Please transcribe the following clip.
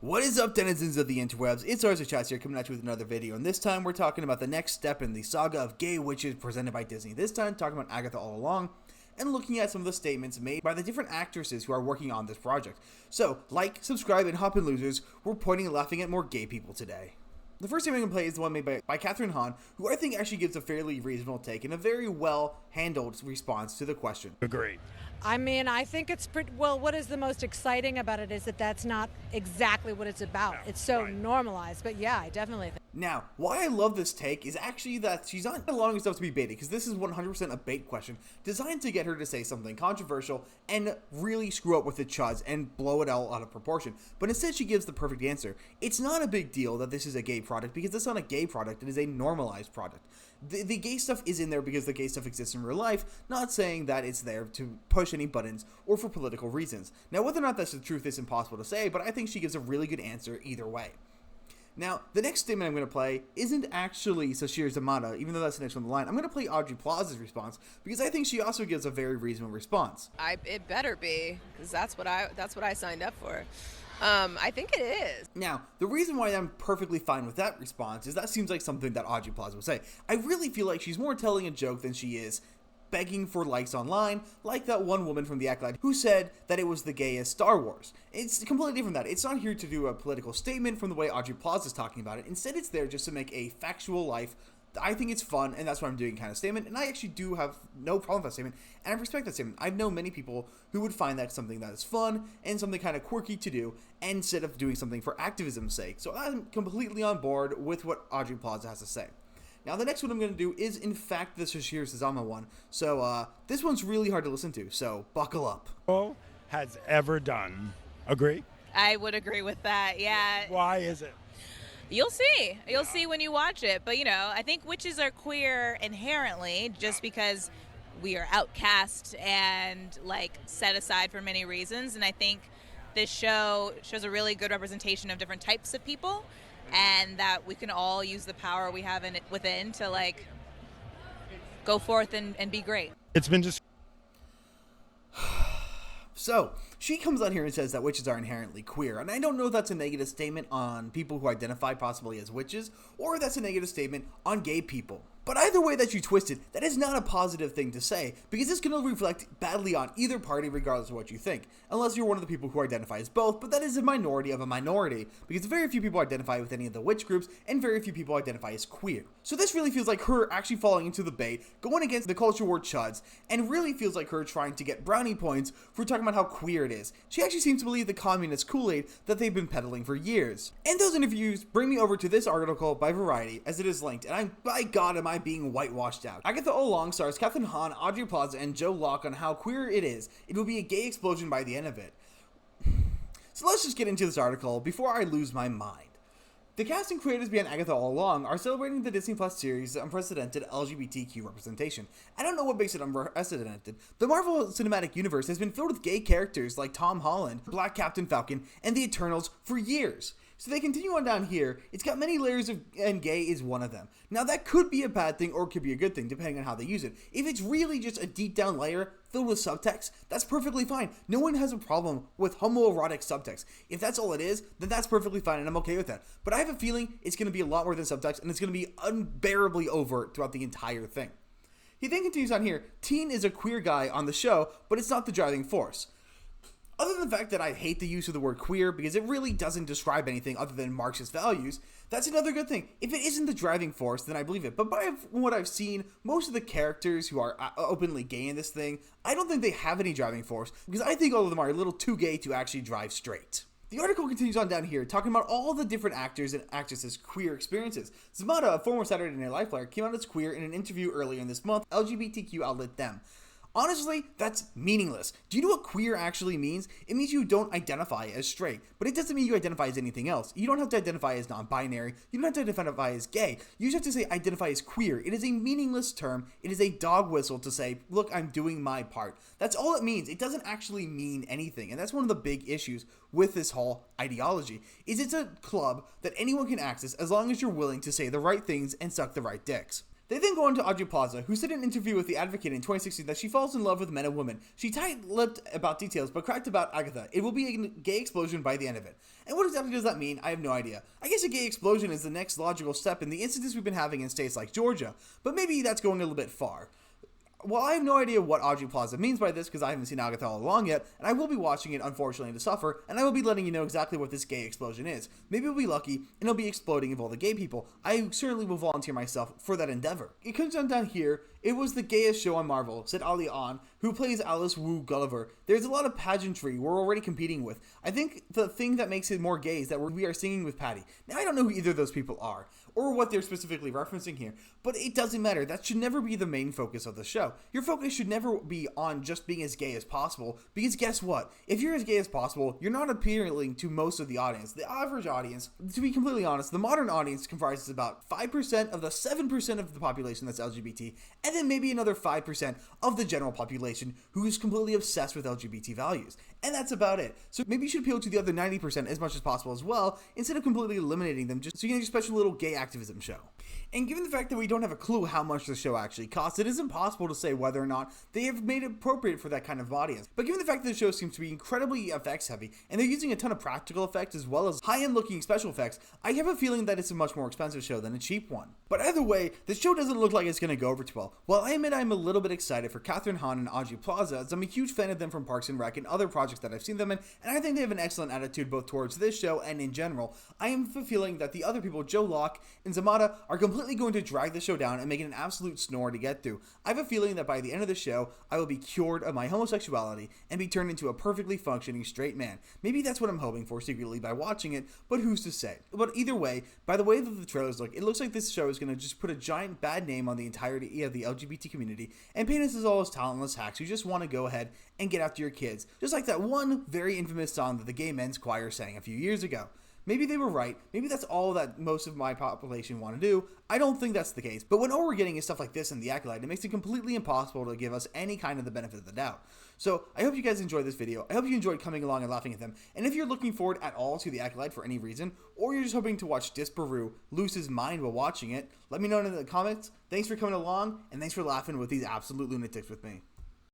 What is up, denizens of the interwebs? It's Arthur Chats here, coming at you with another video, and this time we're talking about the next step in the saga of gay witches presented by Disney. This time talking about Agatha All Along, and looking at some of the statements made by the different actresses who are working on this project. So, like, subscribe, and hop in, losers. We're pointing and laughing at more gay people today. The first statement I'm going to play is the one made by Kathryn Hahn, who I think actually gives a fairly reasonable take and a very well-handled response to the question. Agreed. I mean, I think it's pretty, well, what is the most exciting about it is that that's not exactly what it's about. No, it's so right. normalized, but yeah, I definitely think. Now, why I love this take is actually that she's not allowing herself to be baited, because this is 100% a bait question designed to get her to say something controversial and really screw up with the chuds and blow it all out of proportion. But instead she gives the perfect answer. It's not a big deal that this is a gay product, because it's not a gay product, it is a normalized product. The gay stuff is in there because the gay stuff exists in real life, not saying that it's there to push any buttons or for political reasons. Now, whether or not that's the truth is impossible to say, but I think she gives a really good answer either way. Now, the next statement I'm going to play isn't actually Sashir Zamata, even though that's the next one on the line. I'm going to play Audrey Plaza's response, because I think she also gives a very reasonable response. It better be, because that's what I signed up for. I think it is. Now, the reason why I'm perfectly fine with that response is that seems like something that Audrey Plaza would say. I really feel like she's more telling a joke than she is begging for likes online, like that one woman from the Acolyte who said that it was the gayest Star Wars. It's completely different than that. It's not here to do a political statement from the way Audrey Plaza is talking about it. Instead, it's there just to make a factual life. I think it's fun, and that's what I'm doing kind of statement, and I actually do have no problem with that statement, and I respect that statement. I know many people who would find that something that is fun and something kind of quirky to do instead of doing something for activism's sake. So I'm completely on board with what Audrey Plaza has to say. Now, the next one I'm going to do is, in fact, the Sashir Sazama one. So, this one's really hard to listen to, so buckle up. Has ever done. Agree? I would agree with that, yeah. Why is it? You'll see. You'll see when you watch it. But, you know, I think witches are queer inherently just because we are outcast and, like, set aside for many reasons. And I think this show shows a really good representation of different types of people, and that we can all use the power we have within to, like, go forth and be great. It's been just... So, she comes out here and says that witches are inherently queer, and I don't know if that's a negative statement on people who identify possibly as witches, or if that's a negative statement on gay people. But either way that you twist it, that is not a positive thing to say, because it's going to reflect badly on either party regardless of what you think, unless you're one of the people who identify as both, but that is a minority of a minority, because very few people identify with any of the witch groups, and very few people identify as queer. So this really feels like her actually falling into the bait, going against the culture war chuds, and really feels like her trying to get brownie points for talking about how queer it is. She actually seems to believe the communist Kool-Aid that they've been peddling for years. And those interviews bring me over to this article by Variety, as it is linked, and by God am I being whitewashed out. Agatha All Along stars Kathryn Hahn, Audrey Plaza, and Joe Locke on how queer it is. It will be a gay explosion by the end of it. So let's just get into this article before I lose my mind. The cast and creators behind Agatha All Along are celebrating the Disney Plus series' unprecedented LGBTQ representation. I don't know what makes it unprecedented. The Marvel Cinematic Universe has been filled with gay characters like Tom Holland, Black Captain Falcon, and the Eternals for years. So they continue on down here. It's got many layers of, and gay is one of them. Now that could be a bad thing or it could be a good thing depending on how they use it. If it's really just a deep down layer filled with subtext, that's perfectly fine. No one has a problem with homoerotic subtext. If that's all it is, then that's perfectly fine and I'm okay with that. But I have a feeling it's going to be a lot more than subtext and it's going to be unbearably overt throughout the entire thing. He then continues on here, Teen is a queer guy on the show, but it's not the driving force. Other than the fact that I hate the use of the word queer because it really doesn't describe anything other than Marxist values, that's another good thing. If it isn't the driving force, then I believe it. But by what I've seen, most of the characters who are openly gay in this thing, I don't think they have any driving force because I think all of them are a little too gay to actually drive straight. The article continues on down here, talking about all the different actors and actresses' queer experiences. Zamata, a former Saturday Night Live player, came out as queer in an interview earlier in this month, LGBTQ outlet Them. Honestly, that's meaningless. Do you know what queer actually means? It means you don't identify as straight, but it doesn't mean you identify as anything else. You don't have to identify as non-binary. You don't have to identify as gay. You just have to say identify as queer. It is a meaningless term. It is a dog whistle to say, look, I'm doing my part. That's all it means. It doesn't actually mean anything, and that's one of the big issues with this whole ideology, is it's a club that anyone can access as long as you're willing to say the right things and suck the right dicks. They then go on to Audrey Plaza, who said in an interview with The Advocate in 2016 that she falls in love with men and women. She tight-lipped about details, but cracked about Agatha. It will be a gay explosion by the end of it. And what exactly does that mean? I have no idea. I guess a gay explosion is the next logical step in the incidents we've been having in states like Georgia, but maybe that's going a little bit far. Well, I have no idea what Audrey Plaza means by this because I haven't seen Agatha All Along yet, and I will be watching it, unfortunately, to suffer, and I will be letting you know exactly what this gay explosion is. Maybe we'll be lucky, and it'll be exploding of all the gay people. I certainly will volunteer myself for that endeavor. It comes down here, it was the gayest show on Marvel, said Ali Ahn, who plays Alice Wu Gulliver. There's a lot of pageantry we're already competing with. I think the thing that makes it more gay is that we are singing with Patty. Now, I don't know who either of those people are, or what they're specifically referencing here, but it doesn't matter. That should never be the main focus of the show. Your focus should never be on just being as gay as possible, because guess what? If you're as gay as possible, you're not appealing to most of the audience. The average audience, to be completely honest, the modern audience comprises about 5% of the 7% of the population that's LGBT, and then maybe another 5% of the general population who is completely obsessed with LGBT values. And that's about it. So maybe you should appeal to the other 90% as much as possible as well, instead of completely eliminating them just so you can have your special little gay activism show. And given the fact that we don't have a clue how much the show actually costs, it is impossible to say whether or not they have made it appropriate for that kind of audience. But given the fact that the show seems to be incredibly effects heavy, and they're using a ton of practical effects as well as high-end looking special effects, I have a feeling that it's a much more expensive show than a cheap one. But either way, the show doesn't look like it's going to go over too well. While I admit I'm a little bit excited for Kathryn, Hahn, and Audrey Plaza, as I'm a huge fan of them from Parks and Rec and other projects that I've seen them in, and I think they have an excellent attitude both towards this show and in general, I am feeling that the other people, Joe Locke and Zamata, are completely going to drag the show down and make it an absolute snore to get through. I have a feeling that by the end of the show, I will be cured of my homosexuality and be turned into a perfectly functioning straight man. Maybe that's what I'm hoping for secretly by watching it, but who's to say? But either way, by the way that the trailers look, it looks like this show is going to just put a giant bad name on the entirety of the LGBT community and paint us as all as talentless hacks who just want to go ahead and get after your kids, just like that one very infamous song that the Gay Men's Choir sang a few years ago. Maybe they were right. Maybe that's all that most of my population want to do. I don't think that's the case. But when all we're getting is stuff like this in The Acolyte, it makes it completely impossible to give us any kind of the benefit of the doubt. So I hope you guys enjoyed this video. I hope you enjoyed coming along and laughing at them. And if you're looking forward at all to The Acolyte for any reason, or you're just hoping to watch Disparu lose his mind while watching it, let me know in the comments. Thanks for coming along, and thanks for laughing with these absolute lunatics with me.